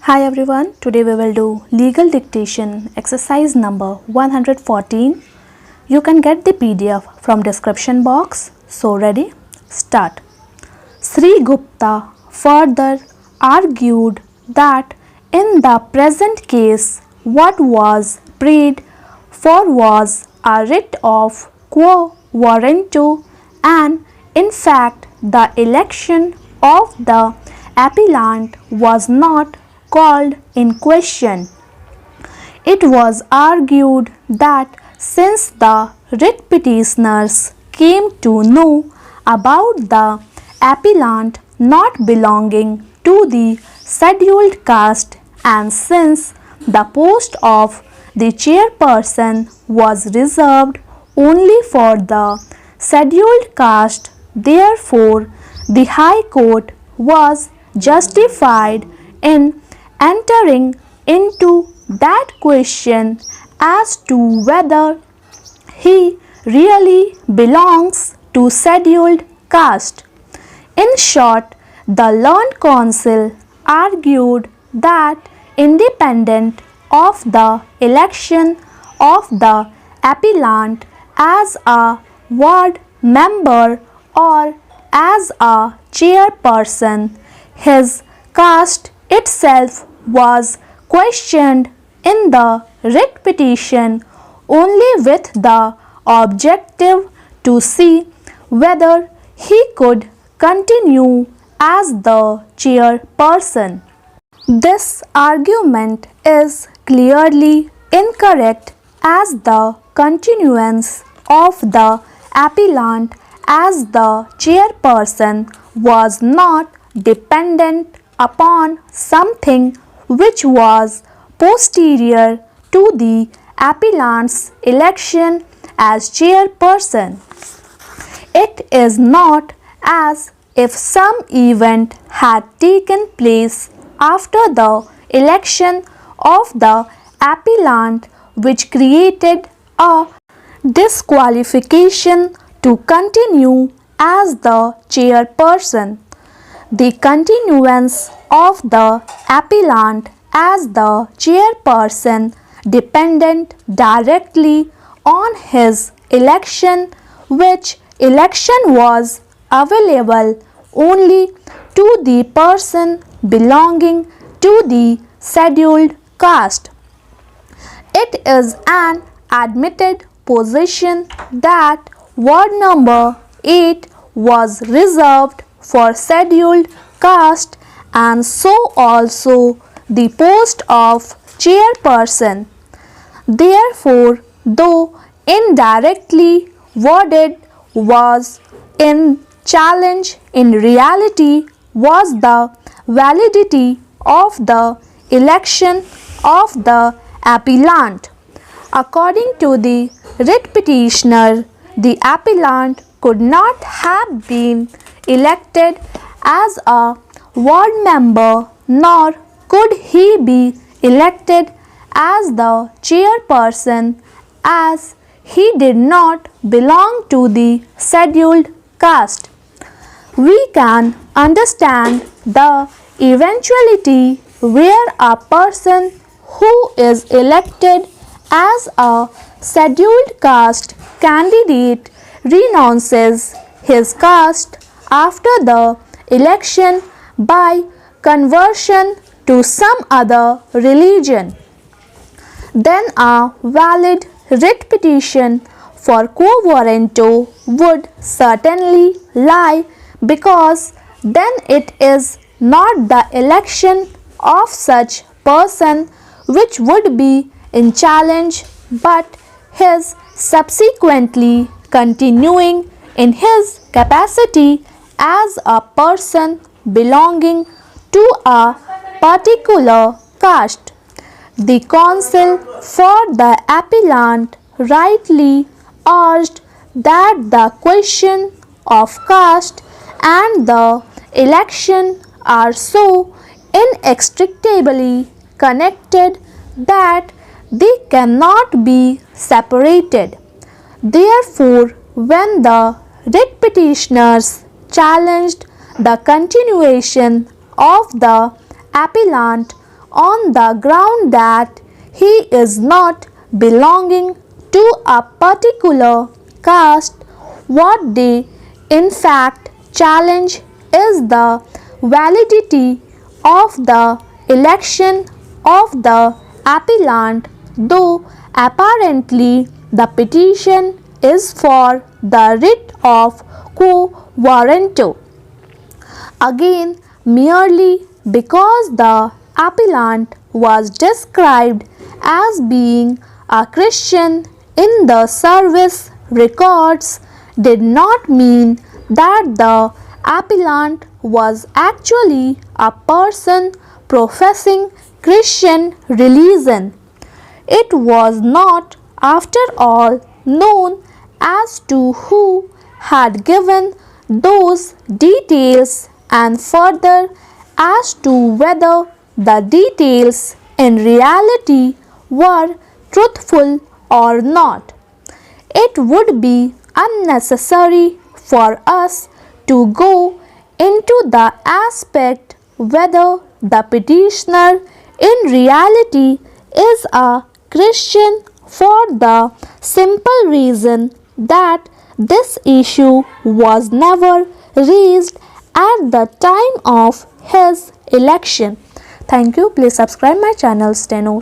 Hi everyone, today we will do legal dictation exercise number 114. You can get the PDF from description box. So ready? Start. Sri Gupta further argued that in the present case what was prayed for was a writ of quo warranto, and in fact the election of the appellant was not called in question. It was argued that since the writ petitioners came to know about the appellant not belonging to the scheduled caste, and since the post of the chairperson was reserved only for the scheduled caste, therefore the High Court was justified in entering into that question as to whether he really belongs to scheduled caste. In short, the learned counsel argued that independent of the election of the appellant as a ward member or as a chairperson, his caste itself was questioned in the writ petition only with the objective to see whether he could continue as the chairperson. This argument is clearly incorrect, as the continuance of the appellant as the chairperson was not dependent upon something which was posterior to the appellant's election as chairperson. It is not as if some event had taken place after the election of the appellant which created a disqualification to continue as the chairperson. The continuance of the appellant as the chairperson depended directly on his election, which election was available only to the person belonging to the scheduled caste. It is an admitted position that ward number 8 was reserved for scheduled caste, and so also the post of chairperson. Therefore, though indirectly worded, was in challenge, in reality was the validity of the election of the appellant. According to the writ petitioner, the appellant could not have been elected as a ward member, nor could he be elected as the chairperson, as he did not belong to the scheduled caste. We can understand the eventuality where a person who is elected as a scheduled caste candidate renounces his caste after the election by conversion to some other religion. Then a valid writ petition for quo warranto would certainly lie, because then it is not the election of such person which would be in challenge, but his subsequently continuing in his capacity as a person belonging to a particular caste. The counsel for the appellant rightly urged that the question of caste and the election are so inextricably connected that they cannot be separated. Therefore, when the writ petitioners challenged the continuation of the appellant on the ground that he is not belonging to a particular caste. What they in fact challenge is the validity of the election of the appellant, though apparently the petition is for the writ of quo warranto. Again, merely because the appellant was described as being a Christian in the service records did not mean that the appellant was actually a person professing Christian religion. It was not, after all, known as to who had given those details, and further as to whether the details in reality were truthful or not. It would be unnecessary for us to go into the aspect whether the petitioner in reality is a Christian for the simple reason that this issue was never raised at the time of his election. Thank you. Please subscribe my channel Steno.